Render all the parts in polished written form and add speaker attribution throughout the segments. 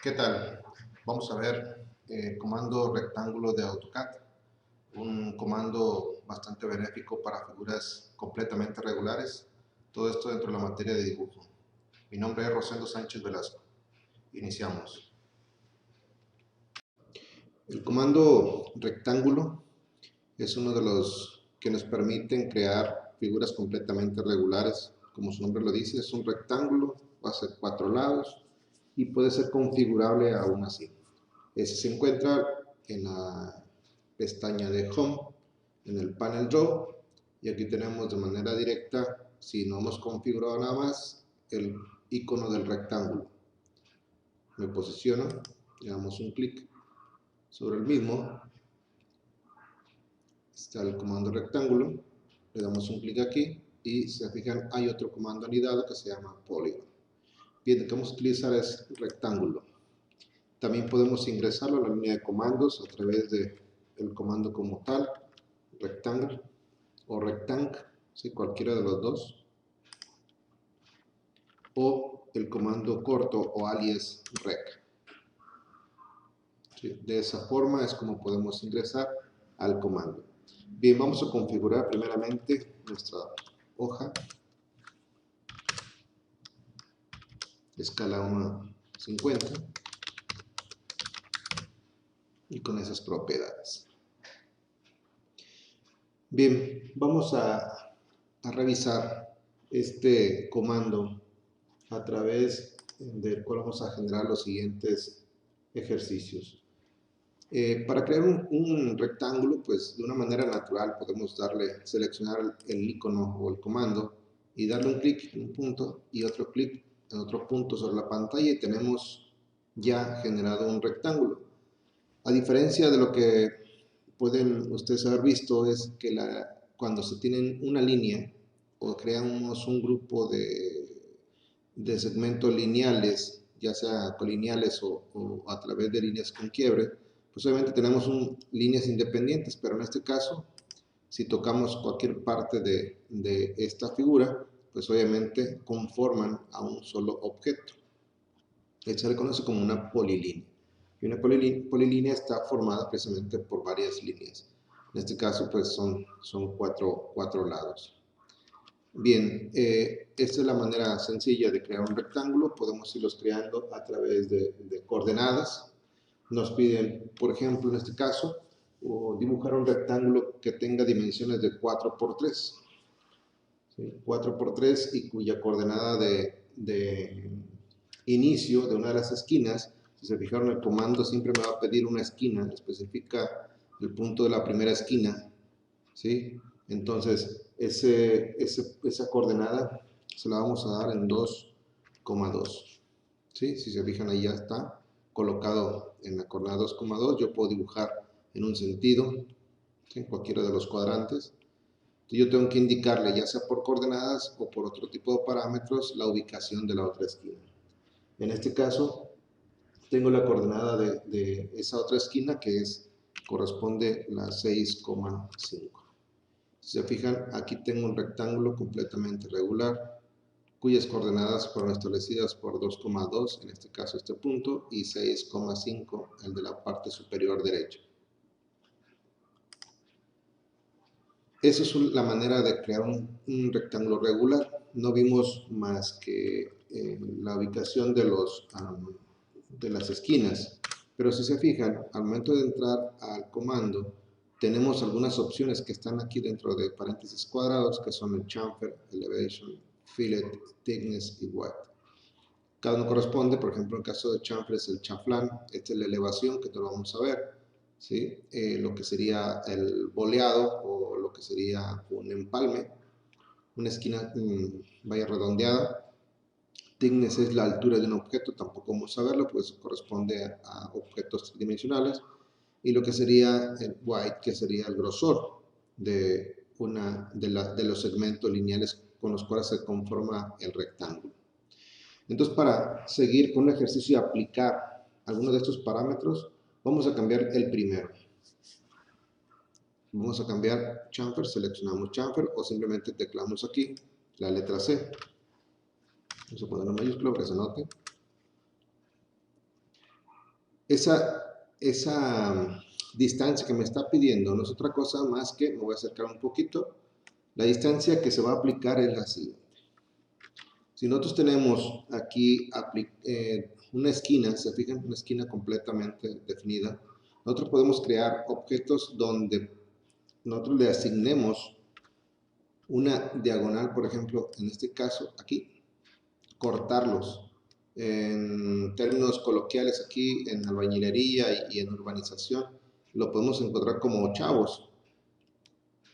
Speaker 1: ¿Qué tal? Vamos a ver comando rectángulo de AutoCAD, un comando bastante benéfico para figuras completamente regulares, todo esto dentro de la materia de dibujo. Mi nombre es Rosendo Sánchez Velasco. Iniciamos. El comando rectángulo es uno de los que nos permiten crear figuras completamente regulares. Como su nombre lo dice, es un rectángulo, va a ser 4 lados y puede ser configurable aún así. Ese se encuentra en la pestaña de Home, en el panel Draw, y aquí tenemos de manera directa, si no hemos configurado nada más, el icono del rectángulo. Me posiciono, le damos un clic sobre el mismo, está el comando rectángulo, le damos un clic aquí y si se fijan hay otro comando anidado que se llama Polygon. Bien, lo que vamos a utilizar es rectángulo. También podemos ingresarlo a la línea de comandos a través del comando como tal, rectangle o rectangle, ¿sí? Cualquiera de los dos, o el comando corto o alias rec. ¿Sí? De esa forma es como podemos ingresar al comando. Bien, vamos a configurar primeramente nuestra hoja, escala 1:50 y con esas propiedades. Bien, vamos a revisar este comando a través del cual vamos a generar los siguientes ejercicios. Para crear un rectángulo, pues de una manera natural podemos seleccionar el icono o el comando y darle un clic en un punto y otro clic en otro punto sobre la pantalla y tenemos ya generado un rectángulo. A diferencia de lo que pueden ustedes haber visto, es que cuando se tienen una línea o creamos un grupo de segmentos lineales, ya sea colineales o a través de líneas con quiebre, pues obviamente tenemos líneas independientes, pero en este caso, si tocamos cualquier parte de esta figura, pues obviamente conforman a un solo objeto. Se le conoce como una polilínea. Y una polilínea está formada precisamente por varias líneas. En este caso, pues son cuatro lados. Bien, esta es la manera sencilla de crear un rectángulo. Podemos irlos creando a través de coordenadas. Nos piden, por ejemplo, en este caso, dibujar un rectángulo que tenga dimensiones de 4×3. ¿Sí? 4×3 y cuya coordenada de inicio de una de las esquinas, si se fijaron el comando siempre me va a pedir una esquina, especifica el punto de la primera esquina, ¿sí? Entonces esa coordenada se la vamos a dar en 2,2, ¿sí? Si se fijan ahí ya está colocado en la coordenada 2,2, yo puedo dibujar en un sentido, ¿sí? En cualquiera de los cuadrantes. Yo tengo que indicarle, ya sea por coordenadas o por otro tipo de parámetros, la ubicación de la otra esquina. En este caso, tengo la coordenada de esa otra esquina que corresponde a la 6,5. Si se fijan, aquí tengo un rectángulo completamente regular, cuyas coordenadas fueron establecidas por 2,2, en este caso este punto, y 6,5, el de la parte superior derecha. Esa es la manera de crear un rectángulo regular. No vimos más que la ubicación de las esquinas. Pero si se fijan, al momento de entrar al comando, tenemos algunas opciones que están aquí dentro de paréntesis cuadrados, que son el chamfer, elevation, fillet, thickness y width. Cada uno corresponde, por ejemplo, en el caso de chamfer es el chaflán, esta es la elevación que lo vamos a ver, ¿sí? Lo que sería el boleado o lo que sería un empalme, una esquina vaya redondeada. Thickness es la altura de un objeto, tampoco vamos a verlo, pues corresponde a objetos tridimensionales. Y lo que sería el width, que sería el grosor de los segmentos lineales con los cuales se conforma el rectángulo. Entonces, para seguir con el ejercicio y aplicar algunos de estos parámetros, vamos a cambiar el primero. Vamos a cambiar chamfer, seleccionamos chamfer o simplemente teclamos aquí la letra C. Vamos a poner en mayúscula para que se note. esa distancia que me está pidiendo no es otra cosa más que, me voy a acercar un poquito, la distancia que se va a aplicar es la siguiente. Si nosotros tenemos aquí una esquina, se fijan, una esquina completamente definida, nosotros podemos crear objetos donde nosotros le asignemos una diagonal, por ejemplo, en este caso aquí, cortarlos. En términos coloquiales aquí, en albañilería y en urbanización, lo podemos encontrar como chavos,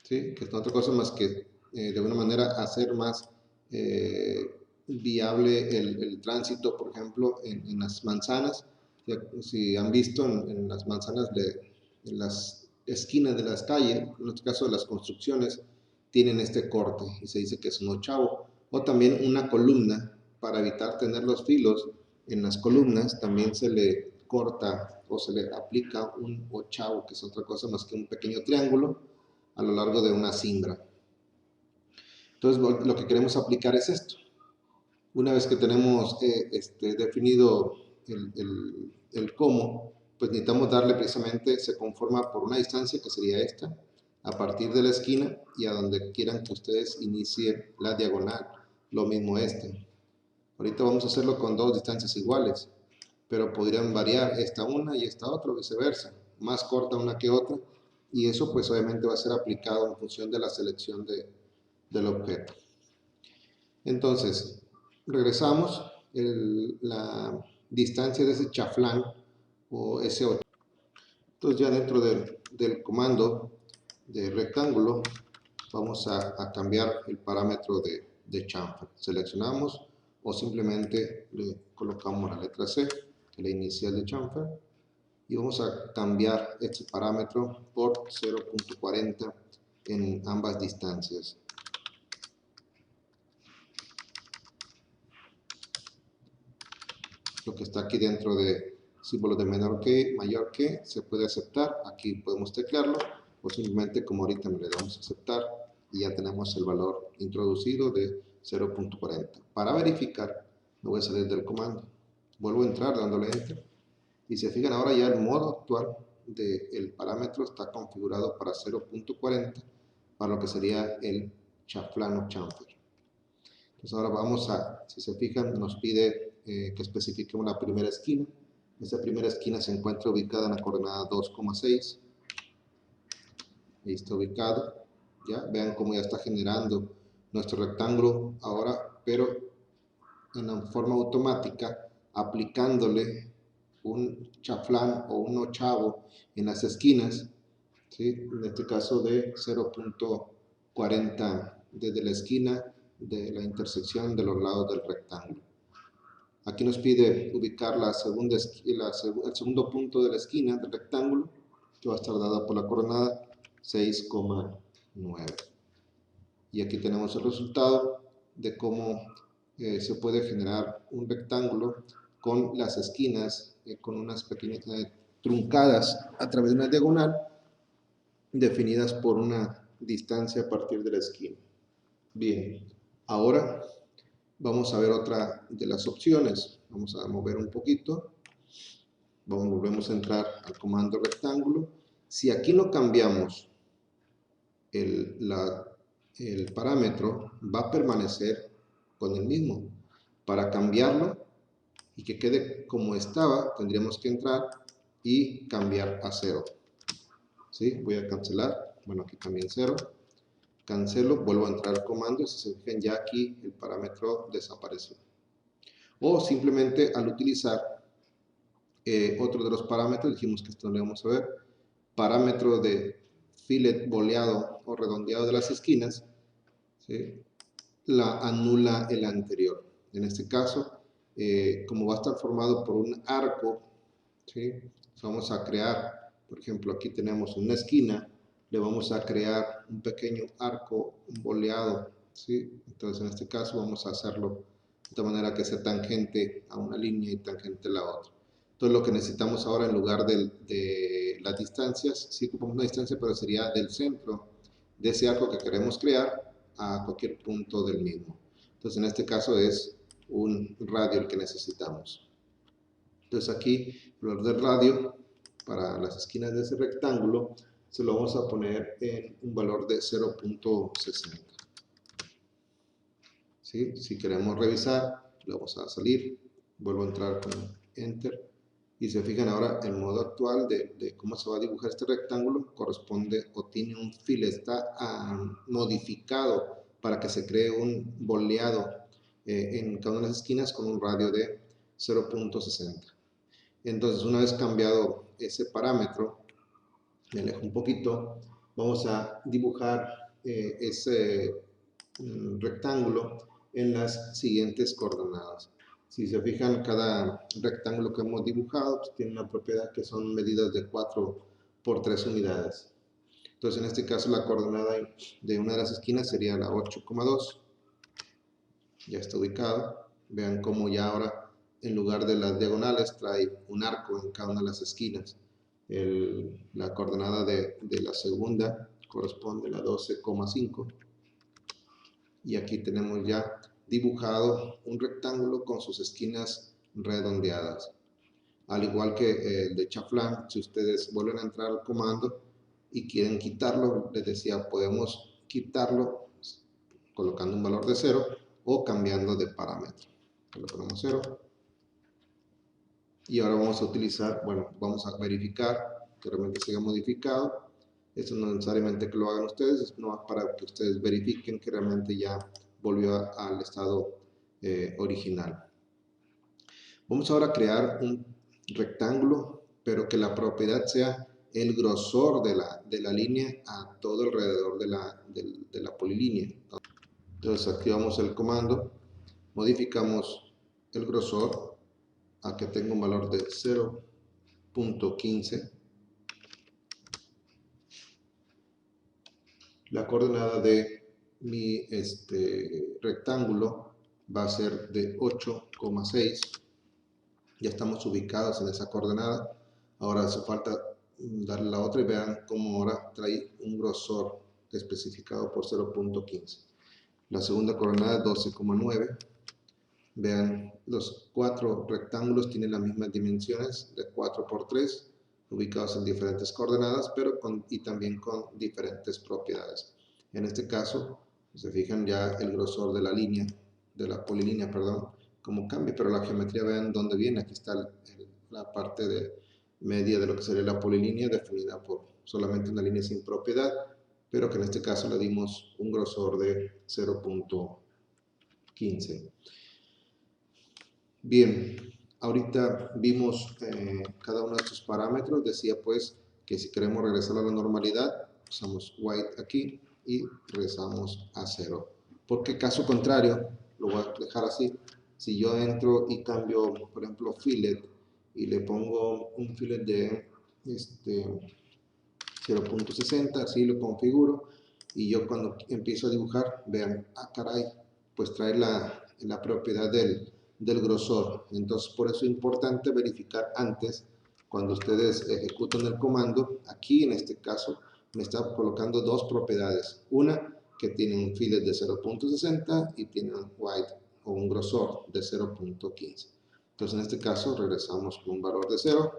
Speaker 1: ¿sí? Que es otra cosa más que de alguna manera hacer más viable el tránsito, por ejemplo, en las manzanas. Si han visto en las manzanas, en las esquinas de las calles, en este caso de las construcciones, tienen este corte y se dice que es un ochavo. O también una columna, para evitar tener los filos en las columnas, también se le corta o se le aplica un ochavo, que es otra cosa más que un pequeño triángulo a lo largo de una cimbra. Entonces lo que queremos aplicar es esto. Una vez que tenemos definido el cómo, pues necesitamos darle precisamente, se conforma por una distancia que sería esta, a partir de la esquina y a donde quieran que ustedes inicien la diagonal. Lo mismo este. Ahorita vamos a hacerlo con dos distancias iguales, pero podrían variar esta una y esta otra, viceversa, más corta una que otra, y eso pues obviamente va a ser aplicado en función de la selección del objeto. Entonces, regresamos, la distancia de ese chaflán o ese 8. Entonces ya dentro del comando de rectángulo vamos a cambiar el parámetro de chamfer. Seleccionamos o simplemente le colocamos la letra C, que es la inicial de chamfer, y vamos a cambiar este parámetro por 0.40 en ambas distancias. Lo que está aquí dentro de símbolos de menor que, mayor que, se puede aceptar. Aquí podemos teclearlo o simplemente como ahorita le damos a aceptar y ya tenemos el valor introducido de 0.40. Para verificar, me voy a salir del comando. Vuelvo a entrar dándole Enter. Y se fijan ahora ya el modo actual del parámetro está configurado para 0.40 para lo que sería el chaflán o chamfer. Entonces ahora vamos a, si se fijan, nos pide que especifiquemos la primera esquina. Esta primera esquina se encuentra ubicada en la coordenada 2,6. Ahí está ubicado. ¿Ya? Vean cómo ya está generando nuestro rectángulo ahora, pero en forma automática, aplicándole un chaflán o un ochavo en las esquinas, ¿sí? En este caso de 0.40 desde la esquina de la intersección de los lados del rectángulo. Aquí nos pide ubicar el segundo punto de la esquina del rectángulo, que va a estar dada por la coordenada 6,9. Y aquí tenemos el resultado de cómo se puede generar un rectángulo con las esquinas, con unas pequeñas truncadas a través de una diagonal, definidas por una distancia a partir de la esquina. Bien, ahora vamos a ver otra de las opciones. Vamos a mover un poquito. Volvemos a entrar al comando rectángulo. Si aquí no cambiamos el parámetro, va a permanecer con el mismo. Para cambiarlo y que quede como estaba, tendríamos que entrar y cambiar a 0. ¿Sí? Voy a cancelar. Bueno, aquí cambié en 0. Cancelo, vuelvo a entrar al comando y si se fijan ya aquí el parámetro desapareció. O simplemente al utilizar otro de los parámetros, dijimos que esto lo vamos a ver, parámetro de fillet boleado o redondeado de las esquinas, ¿sí? La anula el anterior. En este caso, como va a estar formado por un arco, ¿sí? Vamos a crear, por ejemplo, aquí tenemos una esquina, le vamos a crear un pequeño arco boleado, ¿sí? Entonces en este caso vamos a hacerlo de manera que sea tangente a una línea y tangente a la otra. Entonces lo que necesitamos ahora, en lugar de las distancias, sí ocupamos una distancia, pero sería del centro de ese arco que queremos crear a cualquier punto del mismo. Entonces en este caso es un radio el que necesitamos. Entonces aquí el valor del radio para las esquinas de ese rectángulo se lo vamos a poner en un valor de 0.60. ¿Sí? Si queremos revisar, le vamos a salir, vuelvo a entrar con Enter, y se fijan ahora el modo actual de cómo se va a dibujar este rectángulo corresponde o tiene un file, está modificado para que se cree un boleado en cada una de las esquinas con un radio de 0.60. Entonces, una vez cambiado ese parámetro, me alejo un poquito, vamos a dibujar ese rectángulo en las siguientes coordenadas. Si se fijan, cada rectángulo que hemos dibujado pues, tiene una propiedad que son medidas de 4 por 3 unidades. Entonces, en este caso, la coordenada de una de las esquinas sería la 8,2. Ya está ubicado. Vean cómo ya ahora, en lugar de las diagonales, trae un arco en cada una de las esquinas. La coordenada de la segunda corresponde a la 12,5. Y aquí tenemos ya dibujado un rectángulo con sus esquinas redondeadas. Al igual que el de chaflán, si ustedes vuelven a entrar al comando y quieren quitarlo, les decía, podemos quitarlo colocando un valor de 0 o cambiando de parámetro. Le ponemos 0. Y ahora vamos a utilizar, bueno, vamos a verificar que realmente se haya modificado. Esto no necesariamente que lo hagan ustedes, es no para que ustedes verifiquen que realmente ya volvió al estado original. Vamos ahora a crear un rectángulo, pero que la propiedad sea el grosor de la línea a todo alrededor de la polilínea. Entonces activamos el comando, modificamos el grosor a que tenga un valor de 0.15. La coordenada de mi rectángulo va a ser de 8,6. Ya estamos ubicados en esa coordenada. Ahora hace falta darle la otra y vean cómo ahora trae un grosor especificado por 0.15. La segunda coordenada es 12,9. Vean, los 4 rectángulos tienen las mismas dimensiones de 4 por 3, ubicados en diferentes coordenadas, pero y también con diferentes propiedades. En este caso, se fijan ya el grosor de la línea, de la polilínea, perdón, cómo cambia, pero la geometría, vean dónde viene. Aquí está la parte de media de lo que sería la polilínea, definida por solamente una línea sin propiedad, pero que en este caso le dimos un grosor de 0.15. Bien, ahorita vimos cada uno de estos parámetros. Decía pues que si queremos regresar a la normalidad, usamos white aquí y regresamos a 0. Porque caso contrario, lo voy a dejar así. Si yo entro y cambio, por ejemplo, fillet y le pongo un fillet de 0.60, así lo configuro, y yo cuando empiezo a dibujar, vean, caray, pues trae la propiedad del grosor. Entonces, por eso es importante verificar antes, cuando ustedes ejecutan el comando. Aquí en este caso me está colocando dos propiedades, una que tiene un fillet de 0.60 y tiene un white o un grosor de 0.15. Entonces, en este caso regresamos con un valor de 0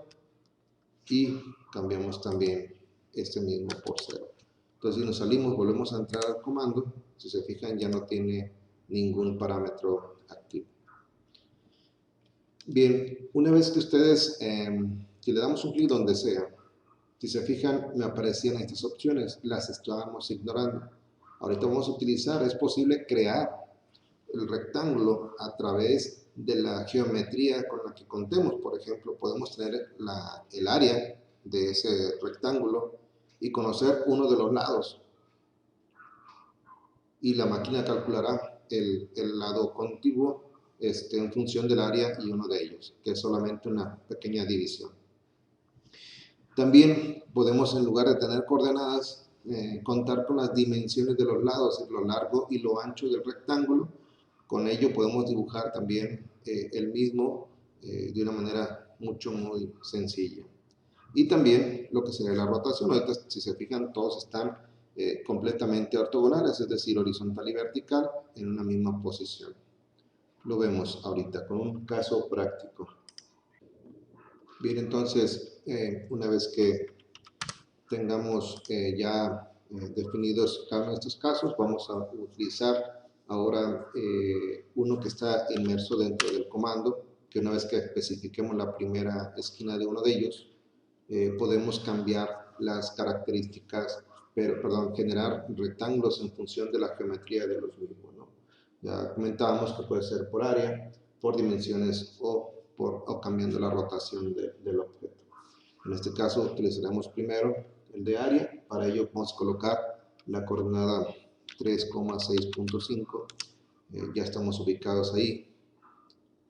Speaker 1: y cambiamos también este mismo por 0. Entonces, si nos salimos, volvemos a entrar al comando. Si se fijan, ya no tiene ningún parámetro activo. Bien, una vez que ustedes, si le damos un clic donde sea, si se fijan, me aparecían estas opciones, las estábamos ignorando. Ahorita vamos a utilizar, es posible crear el rectángulo a través de la geometría con la que contemos. Por ejemplo, podemos tener el área de ese rectángulo y conocer uno de los lados. Y la máquina calculará el lado contiguo en función del área y uno de ellos, que es solamente una pequeña división. También podemos, en lugar de tener coordenadas, contar con las dimensiones de los lados, lo largo y lo ancho del rectángulo. Con ello podemos dibujar también el mismo de una manera muy sencilla. Y también lo que sería la rotación. Ahorita, si se fijan, todos están completamente ortogonales, es decir, horizontal y vertical en una misma posición. Lo vemos ahorita con un caso práctico. Bien, entonces, una vez que tengamos ya definidos cada uno de estos casos, vamos a utilizar ahora uno que está inmerso dentro del comando, que una vez que especifiquemos la primera esquina de uno de ellos, podemos cambiar las características, perdón, generar rectángulos en función de la geometría de los mismos, ¿no? Ya comentábamos que puede ser por área, por dimensiones o cambiando la rotación del objeto. En este caso utilizaremos primero el de área. Para ello vamos a colocar la coordenada 3,6.5. Ya estamos ubicados ahí.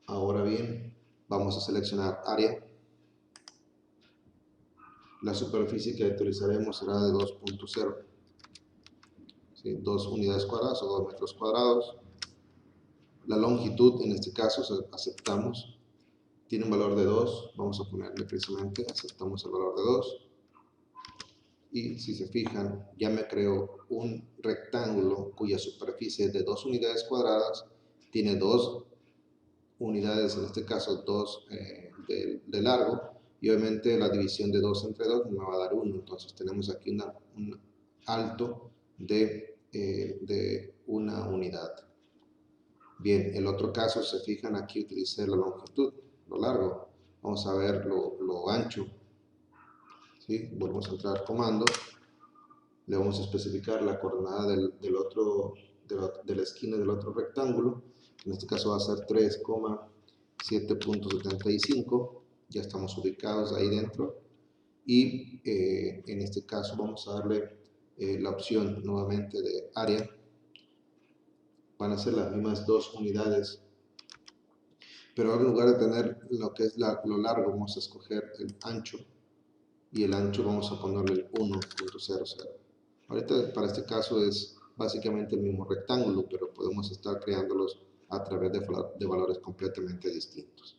Speaker 1: Ahora bien, vamos a seleccionar área. La superficie que utilizaremos será de 2.0, ¿sí? 2 unidades cuadradas o 2 metros cuadrados. La longitud, en este caso, aceptamos. Tiene un valor de 2. Vamos a ponerle precisamente, aceptamos el valor de 2. Y si se fijan, ya me creo un rectángulo cuya superficie es de 2 unidades cuadradas, tiene 2 unidades, en este caso 2 de largo, y obviamente la división de 2 entre 2 me va a dar 1. Entonces tenemos aquí un alto de una unidad. Bien, el otro caso, se fijan, aquí utilicé la longitud, lo largo. Vamos a ver lo ancho. ¿Sí? Volvemos a entrar al comando. Le vamos a especificar la coordenada de la esquina del otro rectángulo. En este caso va a ser 3,7.75. Ya estamos ubicados ahí dentro. Y en este caso vamos a darle la opción nuevamente de área. Van a ser las mismas 2 unidades. Pero en lugar de tener lo que es lo largo, vamos a escoger el ancho. Y el ancho vamos a ponerle el 1.00. Ahorita para este caso es básicamente el mismo rectángulo, pero podemos estar creándolos a través de valores completamente distintos.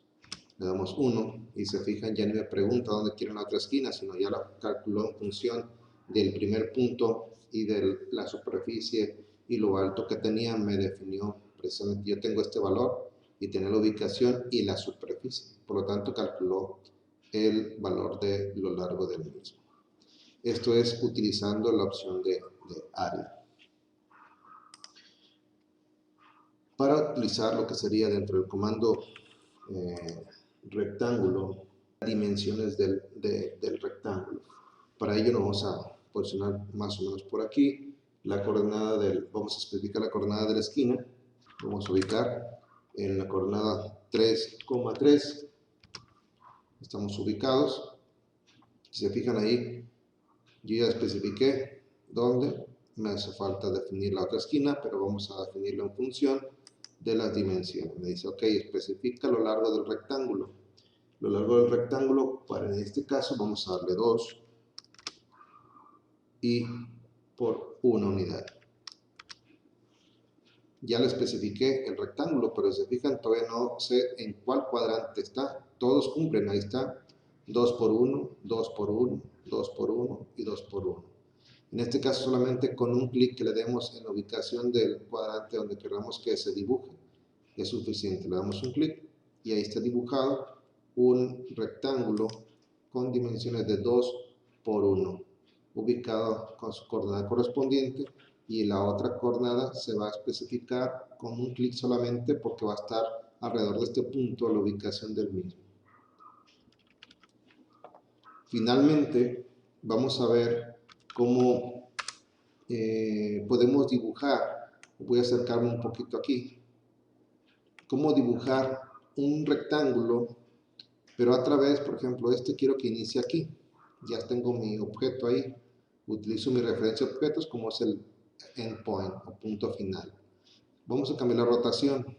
Speaker 1: Le damos 1 y se fijan, ya ni me pregunta dónde quieren la otra esquina, sino ya la calculó en función del primer punto y de la superficie y lo alto que tenía. Me definió precisamente, yo tengo este valor y tiene la ubicación y la superficie, por lo tanto calculó el valor de lo largo del mismo. Esto es utilizando la opción de área. Para utilizar lo que sería dentro del comando rectángulo, dimensiones del rectángulo. Para ello nos vamos a posicionar más o menos por aquí. La coordenada vamos a especificar la coordenada de la esquina. Vamos a ubicar en la coordenada 3,3. Estamos ubicados. Si se fijan ahí, yo ya especifiqué dónde. Me hace falta definir la otra esquina, pero vamos a definirlo en función de las dimensiones. Me dice, ok, especifica lo largo del rectángulo. Lo largo del rectángulo, para en este caso, vamos a darle 2 y por 1 unidad. Ya le especifiqué el rectángulo, pero si se fijan, todavía no sé en cuál cuadrante está. Todos cumplen, ahí está. 2 por 1, 2 por 1, 2 por 1 y 2 por 1. En este caso solamente con un clic que le demos en la ubicación del cuadrante donde queramos que se dibuje es suficiente. Le damos un clic y ahí está dibujado un rectángulo con dimensiones de 2 por 1, ubicado con su coordenada correspondiente, y la otra coordenada se va a especificar con un clic solamente porque va a estar alrededor de este punto la ubicación del mismo. Finalmente vamos a ver cómo podemos dibujar. Voy a acercarme un poquito aquí. Cómo dibujar un rectángulo, pero a través, por ejemplo, quiero que inicie aquí. Ya tengo mi objeto ahí. Utilizo mi referencia de objetos como es el endpoint o punto final. Vamos a cambiar la rotación.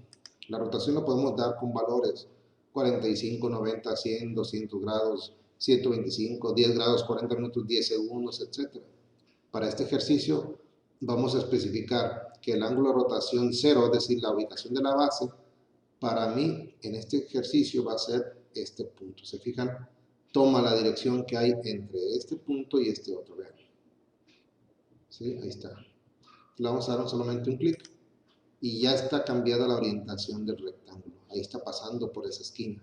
Speaker 1: La rotación la podemos dar con valores 45, 90, 100, 200 grados, 125, 10 grados, 40 minutos, 10 segundos, etc. Para este ejercicio vamos a especificar que el ángulo de rotación 0, es decir, la ubicación de la base, para mí en este ejercicio va a ser este punto. ¿Se fijan? Toma la dirección que hay entre este punto y este otro. Vean. ¿Sí? Ahí está. Le vamos a dar solamente un clic y ya está cambiada la orientación del rectángulo. Ahí está pasando por esa esquina.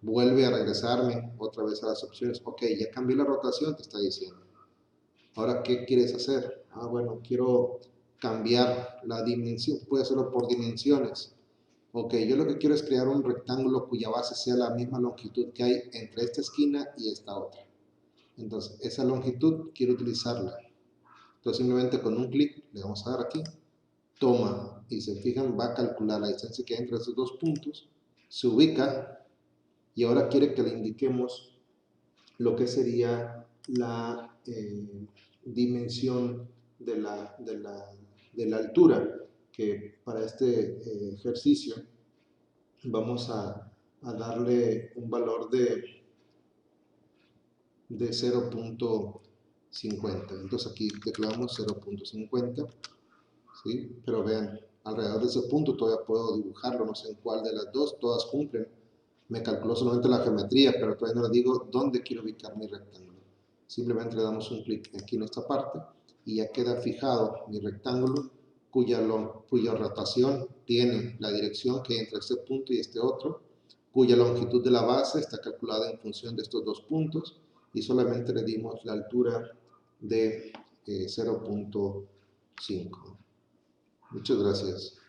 Speaker 1: vuelve a regresarme otra vez a las opciones. Ok, ya cambié la rotación, te está diciendo. Ahora, ¿qué quieres hacer? Ah, bueno, quiero cambiar la dimensión, puede hacerlo por dimensiones. Ok, yo lo que quiero es crear un rectángulo cuya base sea la misma longitud que hay entre esta esquina y esta otra. Entonces, esa longitud quiero utilizarla. Entonces, simplemente con un clic le vamos a dar aquí, toma, y se fijan, va a calcular la distancia que hay entre esos dos puntos, se ubica, y ahora quiere que le indiquemos lo que sería la dimensión de la altura, que para este ejercicio vamos a darle un valor de 0.50. Entonces aquí declaramos 0.50, ¿sí? Pero vean, alrededor de ese punto todavía puedo dibujarlo, no sé en cuál de las dos, todas cumplen. Me calculó solamente la geometría, pero todavía no le digo dónde quiero ubicar mi rectángulo. Simplemente le damos un clic aquí en esta parte y ya queda fijado mi rectángulo cuya rotación tiene la dirección que hay entre este punto y este otro, cuya longitud de la base está calculada en función de estos dos puntos y solamente le dimos la altura de 0.5. Muchas gracias.